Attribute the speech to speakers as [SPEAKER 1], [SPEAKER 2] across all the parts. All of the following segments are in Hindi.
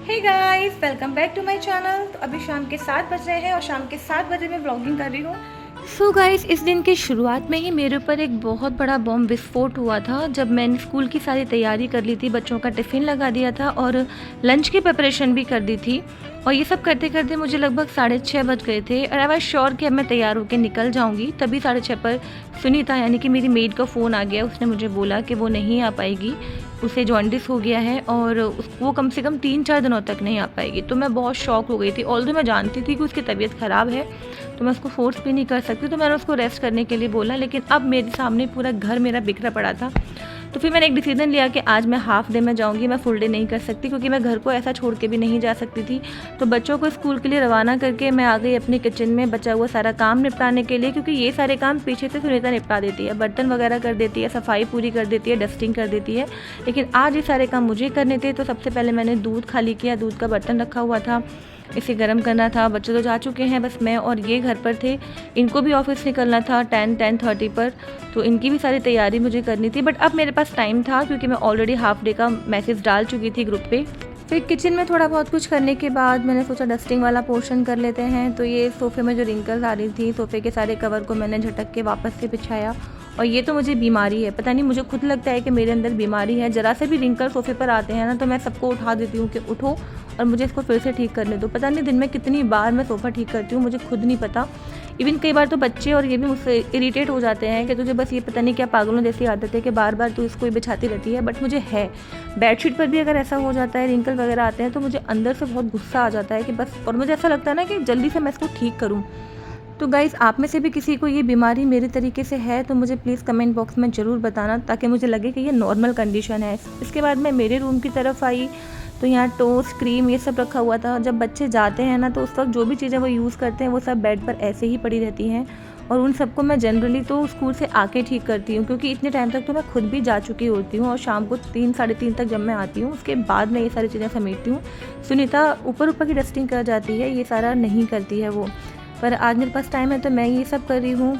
[SPEAKER 1] Hey guys, welcome back to my channel. तो अभी शाम के 7 बज रहे हैं और शाम के 7 बजे मैं व्लॉगिंग कर रही हूँ। सो गाइस, इस दिन की शुरुआत में ही मेरे ऊपर एक बहुत बड़ा बॉम्ब विस्फोट हुआ था जब मैंने स्कूल की सारी तैयारी कर ली थी, बच्चों का टिफ़िन लगा दिया था और लंच की प्रिपरेशन भी कर दी थी। और ये सब करते करते मुझे लगभग 6:30 बज गए थे और आई वाज श्योर कि अब मैं तैयार होकर निकल जाऊँगी। तभी 6:30 पर सुनीता यानी कि मेरी मेड का फ़ोन आ गया। उसने मुझे बोला कि वो नहीं आ पाएगी, उसे जॉन्डिस हो गया है और वो कम से कम 3-4 दिनों तक नहीं आ पाएगी। तो मैं बहुत शॉक हो गई थी। ऑल्दो मैं जानती थी कि उसकी तबीयत ख़राब है, तो मैं उसको फ़ोर्स भी नहीं कर सकती, तो मैंने उसको रेस्ट करने के लिए बोला। लेकिन अब मेरे सामने पूरा घर मेरा बिखरा पड़ा था। तो फिर मैंने एक डिसीजन लिया कि आज मैं हाफ़ डे में जाऊँगी, मैं फुल डे नहीं कर सकती, क्योंकि मैं घर को ऐसा छोड़ के भी नहीं जा सकती थी। तो बच्चों को स्कूल के लिए रवाना करके मैं आ गई अपने किचन में बचा हुआ सारा काम निपटाने के लिए, क्योंकि ये सारे काम पीछे से सुनीता निपटा देती है। बर्तन वगैरह कर देती है, सफाई पूरी कर देती है, डस्टिंग कर देती है। लेकिन आज ये सारे काम मुझे करने थे। तो सबसे पहले मैंने दूध खाली किया, दूध का बर्तन रखा हुआ था, इसे गर्म करना था। बच्चे तो जा चुके हैं, बस मैं और ये घर पर थे। इनको भी ऑफिस निकलना था 10-10:30 पर, तो इनकी भी सारी तैयारी मुझे करनी थी। बट अब मेरे पास टाइम था क्योंकि मैं ऑलरेडी हाफ डे का मैसेज डाल चुकी थी ग्रुप पे। फिर किचन में थोड़ा बहुत कुछ करने के बाद मैंने सोचा डस्टिंग वाला पोर्शन कर लेते हैं। तो ये सोफ़े में जो रिंकल्स आ रही थी, सोफ़े के सारे कवर को मैंने झटक के वापस से बिछाया। और ये तो मुझे बीमारी है, पता नहीं, मुझे खुद लगता है कि मेरे अंदर बीमारी है। ज़रा से भी रिंकल सोफ़े पर आते हैं ना, तो मैं सबको उठा देती हूँ कि उठो और मुझे इसको फिर से ठीक करने दो। पता नहीं दिन में कितनी बार मैं सोफ़ा ठीक करती हूँ, मुझे खुद नहीं पता। इवन कई बार तो बच्चे और ये भी मुझसे इरिटेट हो जाते हैं कि तुझे बस ये पता नहीं क्या पागलों जैसी आदत है कि बार बार तू इसको ही बिछाती रहती है। बट मुझे है, बेडशीट पर भी अगर ऐसा हो जाता है, रिंकल वगैरह आते हैं, तो मुझे अंदर से बहुत गुस्सा आ जाता है कि बस, और मुझे ऐसा लगता है ना कि जल्दी से मैं इसको ठीक करूँ। तो गाइज़, आप में से भी किसी को ये बीमारी मेरे तरीके से है तो मुझे प्लीज़ कमेंट बॉक्स में ज़रूर बताना, ताकि मुझे लगे कि ये नॉर्मल कंडीशन है। इसके बाद मैं मेरे रूम की तरफ आई, तो यहाँ टोस्ट, क्रीम, ये सब रखा हुआ था। जब बच्चे जाते हैं ना, तो उस वक्त जो भी चीज़ें वो यूज़ करते हैं वो सब बेड पर ऐसे ही पड़ी रहती हैं। और उन सबको मैं जनरली तो स्कूल से आके ठीक करती हूँ, क्योंकि इतने टाइम तक तो मैं खुद भी जा चुकी होती हूँ। और शाम को 3-3:30 तक जब मैं आती हूँ, उसके बाद मैं ये सारी चीज़ें समेटती हूँ। सुनीता ऊपर ऊपर की डस्टिंग कर जाती है, ये सारा नहीं करती है वो। पर आज मेरे पास टाइम है तो मैं ये सब कर रही हूँ।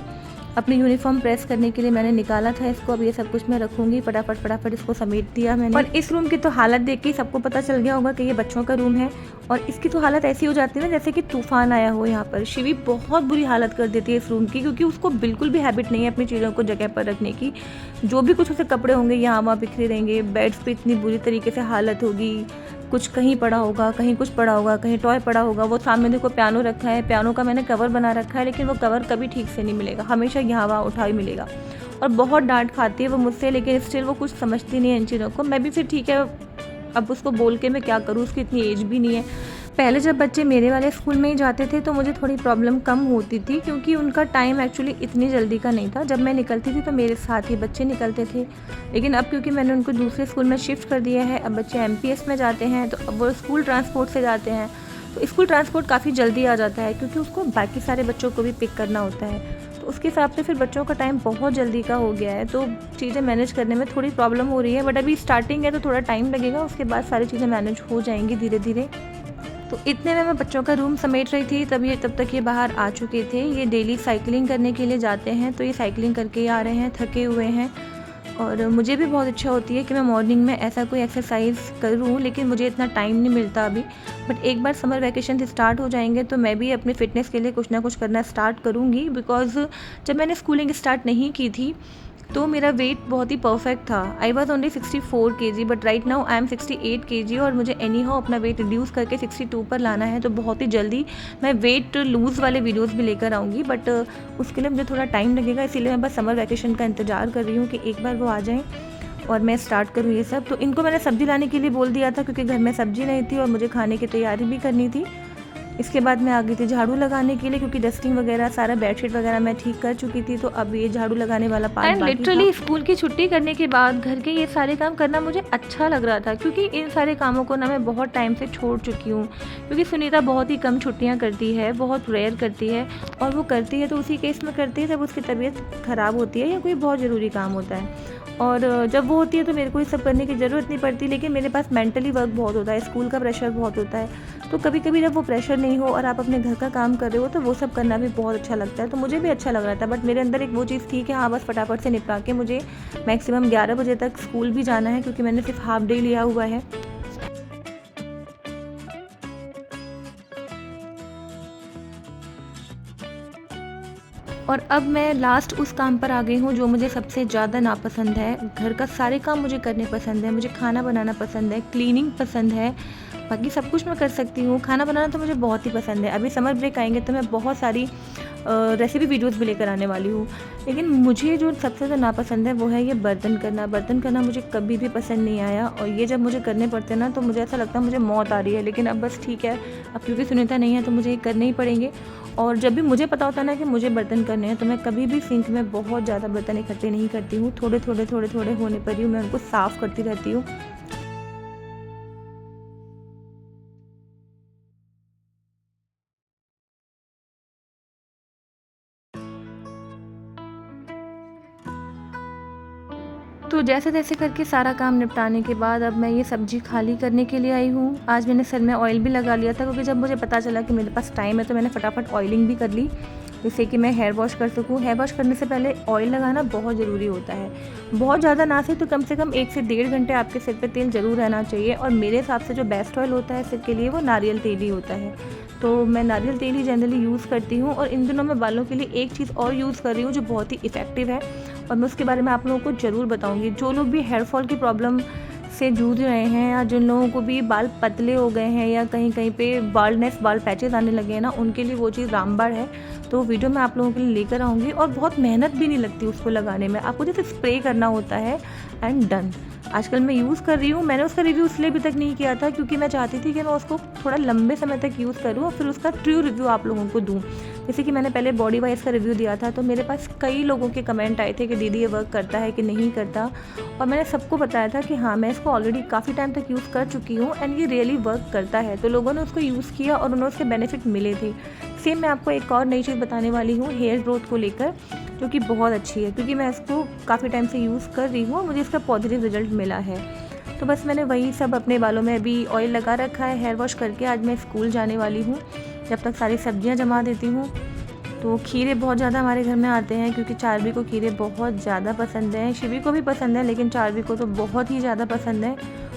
[SPEAKER 1] अपनी यूनिफॉर्म प्रेस करने के लिए मैंने निकाला था इसको, अब ये सब कुछ मैं रखूँगी। फटाफट इसको समेट दिया मैंने। और इस रूम की तो हालत देख के सबको पता चल गया होगा कि ये बच्चों का रूम है। और इसकी तो हालत ऐसी हो जाती है ना जैसे कि तूफान आया हो यहाँ पर। शिवी बहुत बुरी हालत कर देती है इस रूम की, क्योंकि उसको बिल्कुल भी हैबिट नहीं है अपनी चीज़ों को जगह पर रखने की। जो भी कुछ उसे कपड़े होंगे यहाँ वहाँ बिखरे रहेंगे, बेड्स पे इतनी बुरी तरीके से हालत होगी, कुछ कहीं पड़ा होगा, कहीं कुछ पड़ा होगा, कहीं टॉय पड़ा होगा। वो सामने देखो पियानो रखा है, पियानो का मैंने कवर बना रखा है, लेकिन वो कवर कभी ठीक से नहीं मिलेगा, हमेशा यहाँ वहाँ उठा ही मिलेगा। और बहुत डांट खाती है वो मुझसे, लेकिन स्टिल वो कुछ समझती नहीं है इन चीज़ों को। मैं भी फिर ठीक है, अब उसको बोल के मैं क्या करूँ, उसकी इतनी एज भी नहीं है। पहले जब बच्चे मेरे वाले स्कूल में ही जाते थे तो मुझे थोड़ी प्रॉब्लम कम होती थी, क्योंकि उनका टाइम एक्चुअली इतनी जल्दी का नहीं था। जब मैं निकलती थी तो मेरे साथ ही बच्चे निकलते थे। लेकिन अब क्योंकि मैंने उनको दूसरे स्कूल में शिफ्ट कर दिया है, अब बच्चे MPS में जाते हैं, तो अब वो स्कूल ट्रांसपोर्ट से जाते हैं। तो स्कूल ट्रांसपोर्ट काफ़ी जल्दी आ जाता है, क्योंकि उसको बाकी सारे बच्चों को भी पिक करना होता है। तो उसके हिसाब से फिर बच्चों का टाइम बहुत जल्दी का हो गया है, तो चीज़ें मैनेज करने में थोड़ी प्रॉब्लम हो रही है। बट अभी स्टार्टिंग है तो थोड़ा टाइम लगेगा, उसके बाद सारी चीज़ें मैनेज हो जाएंगी धीरे धीरे। तो इतने में मैं बच्चों का रूम समेट रही थी, तब तक ये बाहर आ चुके थे। ये डेली साइकिलिंग करने के लिए जाते हैं, तो ये साइकिलिंग करके ही आ रहे हैं, थके हुए हैं। और मुझे भी बहुत इच्छा होती है कि मैं मॉर्निंग में ऐसा कोई एक्सरसाइज करूं, लेकिन मुझे इतना टाइम नहीं मिलता अभी। बट एक बार समर वैकेशन स्टार्ट हो जाएंगे तो मैं भी अपनी फ़िटनेस के लिए कुछ ना कुछ करना स्टार्ट करूंगी। बिकॉज़ जब मैंने स्कूलिंग स्टार्ट नहीं की थी तो मेरा वेट बहुत ही परफेक्ट था। I was only 64 kg, but right now I am 68 kg। और मुझे एनी हाउ अपना वेट रिड्यूस करके 62 पर लाना है। तो बहुत ही जल्दी मैं वेट लूज़ वाले वीडियोस भी लेकर आऊँगी, बट उसके लिए मुझे थोड़ा टाइम लगेगा। इसीलिए मैं बस समर वैकेशन का इंतज़ार कर रही हूँ कि एक बार वो आ जाएँ और मैं स्टार्ट करूँ ये सब। तो इनको मैंने सब्ज़ी लाने के लिए बोल दिया था, क्योंकि घर में सब्ज़ी नहीं थी और मुझे खाने की तैयारी भी करनी थी। इसके बाद मैं आ गई थी झाड़ू लगाने के लिए, क्योंकि डस्टिंग वगैरह सारा बेडशीट वगैरह मैं ठीक कर चुकी थी। तो अब ये झाड़ू लगाने वाला पार्ट बाकी था। लिटरली स्कूल की छुट्टी करने के बाद घर के ये सारे काम करना मुझे अच्छा लग रहा था, क्योंकि इन सारे कामों को ना मैं बहुत टाइम से छोड़ चुकी हूँ। क्योंकि सुनीता बहुत ही कम छुट्टियाँ करती है, बहुत रेयर करती है, और वो करती है तो उसी केस में करती है जब उसकी तबीयत ख़राब होती है या कोई बहुत ज़रूरी काम होता है। और जब वो होती है तो मेरे को ये सब करने की ज़रूरत नहीं पड़ती। लेकिन मेरे पास मेंटली वर्क बहुत होता है, स्कूल का प्रेशर बहुत होता है। तो कभी कभी जब वो प्रेशर नहीं हो और आप अपने घर का काम कर रहे हो तो वो सब करना भी बहुत अच्छा लगता है। तो मुझे भी अच्छा लग रहा था, बट मेरे अंदर एक वो चीज़ थी कि हाँ, बस फटाफट से निपटा के मुझे मैक्सिमम 11 बजे तक स्कूल भी जाना है, क्योंकि मैंने सिर्फ हाफ डे लिया हुआ है। और अब मैं लास्ट उस काम पर आ गई हूँ जो मुझे सबसे ज़्यादा नापसंद है। घर का सारे काम मुझे करने पसंद है, मुझे खाना बनाना पसंद है, क्लीनिंग पसंद है, बाकी सब कुछ मैं कर सकती हूँ। खाना बनाना तो मुझे बहुत ही पसंद है। अभी समर ब्रेक आएंगे तो मैं बहुत सारी रेसिपी वीडियोस भी लेकर आने वाली हूँ। लेकिन मुझे जो सबसे ज़्यादा नापसंद है वो है ये बर्तन करना। बर्तन करना मुझे कभी भी पसंद नहीं आया, और ये जब मुझे करने पड़ते हैं ना तो मुझे ऐसा लगता है मुझे मौत आ रही है। लेकिन अब बस ठीक है, अब क्योंकि सुनीता नहीं है तो मुझे ये करने ही पड़ेंगे। और जब भी मुझे पता होता है ना कि मुझे बर्तन करने हैं तो मैं कभी भी सिंक में बहुत ज़्यादा बर्तन इकट्ठे नहीं करती हूँ। थोड़े थोड़े होने पर ही मैं उनको साफ़ करती रहती हूँ। तो जैसे तैसे करके सारा काम निपटाने के बाद अब मैं ये सब्ज़ी खाली करने के लिए आई हूँ। आज मैंने सर में ऑयल भी लगा लिया था, क्योंकि जब मुझे पता चला कि मेरे पास टाइम है तो मैंने फटाफट ऑयलिंग भी कर ली, जिससे कि मैं हेयर वॉश कर सकूँ। हेयर वॉश करने से पहले ऑयल लगाना बहुत ज़रूरी होता है। बहुत ज़्यादा ना सही तो कम से कम 1 से 1.5 घंटे आपके सिर पे तेल ज़रूर रहना चाहिए। और मेरे हिसाब से जो बेस्ट ऑयल होता है सिर के लिए वो नारियल तेल ही होता है। तो मैं नारियल तेल ही जनरली यूज़ करती हूँ। और इन दिनों मैं बालों के लिए एक चीज़ और यूज़ कर रही हूँ जो बहुत ही इफ़ेक्टिव है, और मैं उसके बारे में आप लोगों को ज़रूर बताऊँगी। जो लोग भी हेयर फॉल की प्रॉब्लम से जूझ रहे हैं, या जिन लोगों को भी बाल पतले हो गए हैं, या कहीं कहीं पे बाल्डनेस, बाल पैचेस आने लगे हैं ना, उनके लिए वो चीज़ रामबाण है। तो वीडियो मैं आप लोगों के लिए लेकर आऊँगी, और बहुत मेहनत भी नहीं लगती उसको लगाने में। आपको जैसे स्प्रे करना होता है एंड डन। आजकल मैं यूज़ कर रही हूँ। मैंने उसका रिव्यू इसलिए अभी तक नहीं किया था क्योंकि मैं चाहती थी कि मैं उसको थोड़ा लंबे समय तक यूज़ करूँ और फिर उसका ट्रू रिव्यू आप लोगों को दूँ। जैसे कि मैंने पहले बॉडी वाइज का रिव्यू दिया था तो मेरे पास कई लोगों के कमेंट आए थे कि दीदी ये वर्क करता है कि नहीं करता, और मैंने सबको बताया था कि हाँ, मैं इसको ऑलरेडी काफ़ी टाइम तक यूज़ कर चुकी हूँ एंड ये रियली वर्क करता है। तो लोगों ने उसको यूज़ किया और उन्हें उसके बेनिफिट मिले थे। सेम मैं आपको एक और नई चीज़ बताने वाली हूँ हेयर ग्रोथ को लेकर, जो कि बहुत अच्छी है, क्योंकि मैं इसको काफ़ी टाइम से यूज़ कर रही हूँ और मुझे इसका पॉजिटिव रिजल्ट मिला है। तो बस मैंने वही सब अपने बालों में अभी ऑयल लगा रखा है। हेयर वॉश करके आज मैं स्कूल जाने वाली हूँ। जब तक सारी सब्जियाँ जमा देती हूँ। तो खीरे बहुत ज़्यादा हमारे घर में आते हैं, क्योंकि चारवी को खीरे बहुत ज़्यादा पसंद हैं। शिवी को भी पसंद है, लेकिन चारवी को तो बहुत ही ज़्यादा पसंद है।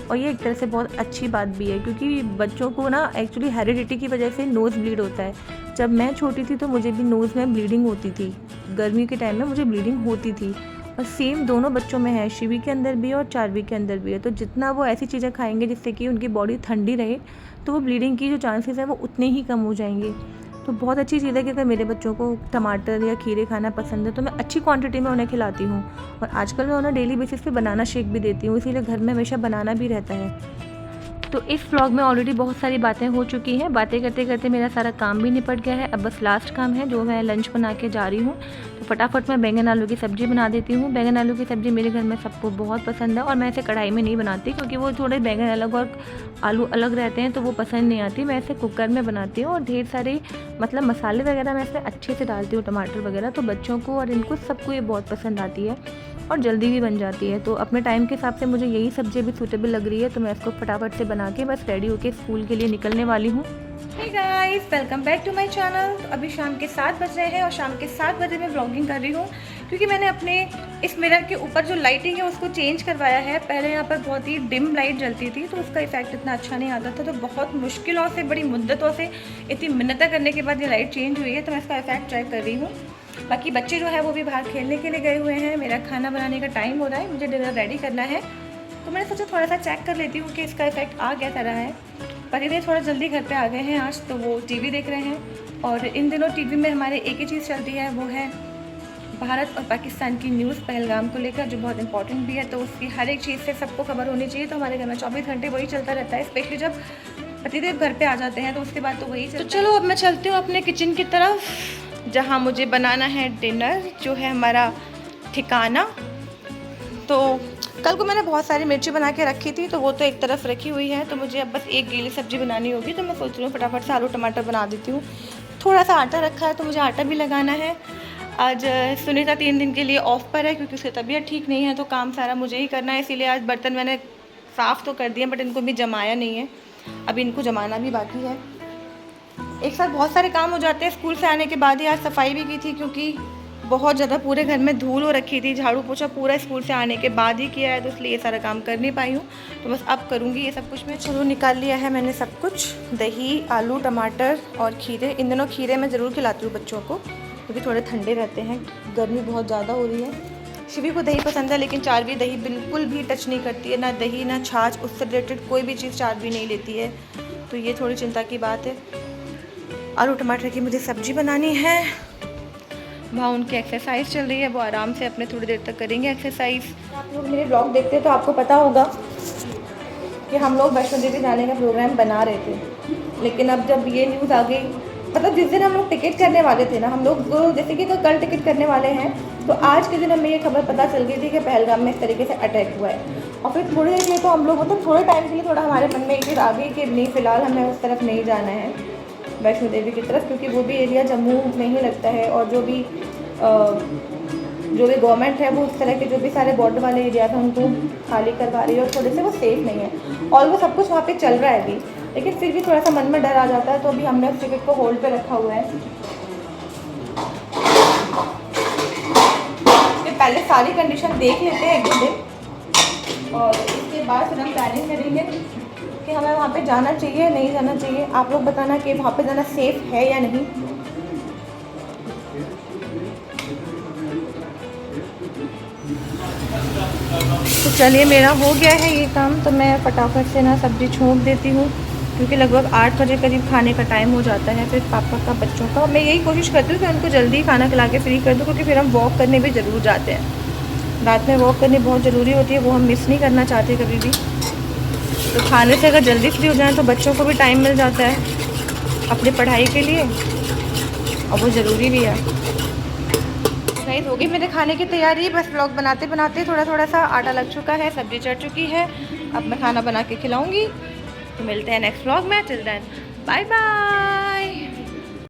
[SPEAKER 1] और ये एक तरह से बहुत अच्छी बात भी है, क्योंकि बच्चों को ना एक्चुअली हेरिडिटी की वजह से नोज़ ब्लीड होता है। जब मैं छोटी थी तो मुझे भी नोज़ में ब्लीडिंग होती थी। गर्मी के टाइम में मुझे ब्लीडिंग होती थी, और सेम दोनों बच्चों में है, शिवी के अंदर भी है और चारवी के अंदर भी है। तो जितना वो ऐसी चीज़ें खाएंगे जिससे कि उनकी बॉडी ठंडी रहे, तो वो ब्लीडिंग की जो चांसेस है वो उतने ही कम हो जाएंगे। तो बहुत अच्छी चीज़ है कि अगर मेरे बच्चों को टमाटर या खीरे खाना पसंद है तो मैं अच्छी क्वांटिटी में उन्हें खिलाती हूँ। और आजकल मैं उन्हें डेली बेसिस पे बनाना शेक भी देती हूँ, इसीलिए घर में हमेशा बनाना भी रहता है। तो इस व्लॉग में ऑलरेडी बहुत सारी बातें हो चुकी हैं। बातें करते करते मेरा सारा काम भी निपट गया है। अब बस लास्ट काम है जो मैं लंच बना के जा रही हूँ। तो फटाफट मैं बैंगन आलू की सब्ज़ी बना देती हूँ। बैंगन आलू की सब्ज़ी मेरे घर में सबको बहुत पसंद है, और मैं इसे कढ़ाई में नहीं बनाती क्योंकि वो थोड़े बैंगन अलग और आलू अलग रहते हैं तो वो पसंद नहीं आती। मैं इसे कुकर में बनाती हूँ और ढेर सारे मतलब मसाले वगैरह मैं इसमें अच्छे से डालती हूँ, टमाटर वगैरह। तो बच्चों को और इनको सबको ये बहुत पसंद आती है और जल्दी भी बन जाती है। तो अपने टाइम के हिसाब से मुझे यही सब्ज़ी अभी सूटेबल लग रही है, तो मैं इसको फटाफट से बना के बस रेडी होके स्कूल के लिए निकलने वाली हूँ। Hey guys, welcome back to my channel. तो अभी शाम के 7 बज रहे हैं और शाम के 7 बजे मैं व्लॉगिंग कर रही हूँ, क्योंकि मैंने अपने इस मिरर के ऊपर जो लाइटिंग है उसको चेंज करवाया है। पहले यहाँ पर बहुत ही डिम लाइट जलती थी तो उसका इफेक्ट इतना अच्छा नहीं आता था। तो बहुत मुश्किलों से, बड़ी मुद्दतों से, इतनी मिन्नतें करने के बाद ये लाइट चेंज हुई है, तो मैं इसका इफेक्ट चेक कर रही हूँ। बाकी बच्चे जो है वो भी बाहर खेलने के लिए गए हुए हैं। मेरा खाना बनाने का टाइम हो रहा है, मुझे डिनर रेडी करना है। तो मैंने सोचा थोड़ा सा चेक कर लेती हूँ कि इसका इफेक्ट आ कैसा रहा है। पतिदेव थोड़ा जल्दी घर पे आ गए हैं आज, तो वो टीवी देख रहे हैं। और इन दिनों टीवी में हमारे एक ही चीज़ चलती है, वो है भारत और पाकिस्तान की न्यूज़ पहलगाम को लेकर, जो बहुत इंपॉर्टेंट भी है। तो उसकी हर एक चीज़ से सबको खबर होनी चाहिए। तो हमारे घर में 24 घंटे वही चलता रहता है, स्पेशली जब पतिदेव घर पे आ जाते हैं तो उसके बाद तो वही चलता है। तो चलो अब मैं चलती हूँ अपने किचन की तरफ, जहाँ मुझे बनाना है डिनर, जो है हमारा ठिकाना। तो कल को मैंने बहुत सारी मिर्ची बना के रखी थी, तो वो तो एक तरफ रखी हुई है। तो मुझे अब बस एक गीली सब्ज़ी बनानी होगी, तो मैं सोच रही हूँ फटाफट से आलू टमाटर बना देती हूँ। थोड़ा सा आटा रखा है तो मुझे आटा भी लगाना है। आज सुनीता 3 दिन के लिए ऑफ पर है क्योंकि उसकी तबीयत ठीक नहीं है, तो काम सारा मुझे ही करना है। इसीलिए आज बर्तन मैंने साफ़ तो कर दिए बट इनको भी जमाया नहीं है, अभी इनको जमाना भी बाकी है। एक साथ बहुत सारे काम हो जाते हैं। स्कूल से आने के बाद ही आज सफाई भी की थी, क्योंकि बहुत ज़्यादा पूरे घर में धूल हो रखी थी। झाड़ू पोछा पूरा स्कूल से आने के बाद ही किया है, तो इसलिए ये सारा काम कर नहीं पाई हूँ। तो बस अब करूँगी ये सब कुछ। मैं चलो निकाल लिया है मैंने सब कुछ, दही, आलू, टमाटर और खीरे। इन दिनों खीरे मैं ज़रूर खिलाती हूँ बच्चों को, क्योंकि थोड़े ठंडे रहते हैं, गर्मी बहुत ज़्यादा हो रही है। शिवी को दही पसंद है, लेकिन चारवी दही बिल्कुल भी टच नहीं करती है, ना दही ना छाछ, उससे रिलेटेड कोई भी चीज़ चारवी नहीं लेती है, तो ये थोड़ी चिंता की बात है। आलू टमाटर की मुझे सब्ज़ी बनानी है। वहाँ उनकी एक्सरसाइज चल रही है, वो आराम से अपने थोड़ी देर तक करेंगे एक्सरसाइज। आप लोग मेरे ब्लॉग देखते हैं तो आपको पता होगा कि हम लोग वैष्णो देवी जाने का प्रोग्राम बना रहे थे, लेकिन अब जब ये न्यूज़ आ गई, मतलब जिस दिन हम लोग टिकट करने वाले थे ना, हम लोग जैसे कि कल टिकट करने वाले हैं, तो आज के दिन हमें ये खबर पता चल गई थी कि पहलगाम में इस तरीके से अटैक हुआ है। और फिर थोड़ी देर के लिए तो हम लोग मतलब थोड़े टाइम के लिए थोड़ा हमारे मन में एक चीज़ आ गई कि नहीं, फ़िलहाल हमें उस तरफ नहीं जाना है, वैष्णो देवी की तरफ, क्योंकि वो भी एरिया जम्मू में ही लगता है, और जो भी गवर्नमेंट है वो उस तरह के जो भी सारे बॉर्डर वाले एरिया थे उनको खाली करवा रही है, और थोड़े से वो सेफ़ नहीं है। और वो सब कुछ वहाँ पे चल रहा है अभी, लेकिन फिर भी थोड़ा सा मन में डर आ जाता है, तो अभी हमने उस टिकट को होल्ड पे रखा हुआ है कि पहले सारी कंडीशन देख लेते हैं एक दो दिन, और इसके बाद फिर हम प्लानिंग करेंगे कि हमें वहाँ पे जाना चाहिए नहीं जाना चाहिए। आप लोग बताना कि वहाँ पे जाना सेफ़ है या नहीं। तो चलिए, मेरा हो गया है ये काम, तो मैं फटाफट से ना सब्ज़ी छोंक देती हूँ, क्योंकि लगभग 8 बजे करीब खाने का टाइम हो जाता है। फिर पापा का बच्चों का मैं यही कोशिश करती हूँ कि उनको जल्दी खाना खिला के फ्री कर दूँ, क्योंकि फिर हम वॉक करने भी ज़रूर जाते हैं। रात में वॉक करनी बहुत ज़रूरी होती है, वो हम मिस नहीं करना चाहते कभी भी। तो खाने से अगर जल्दी फ्री हो जाए तो बच्चों को भी टाइम मिल जाता है अपनी पढ़ाई के लिए, और वो ज़रूरी भी है। गाइस, हो गई मेरे खाने की तैयारी। बस व्लॉग बनाते बनाते थोड़ा सा आटा लग चुका है, सब्ज़ी चढ़ चुकी है। अब मैं खाना बना के खिलाऊंगी। तो मिलते हैं नेक्स्ट व्लॉग में। Till then bye bye.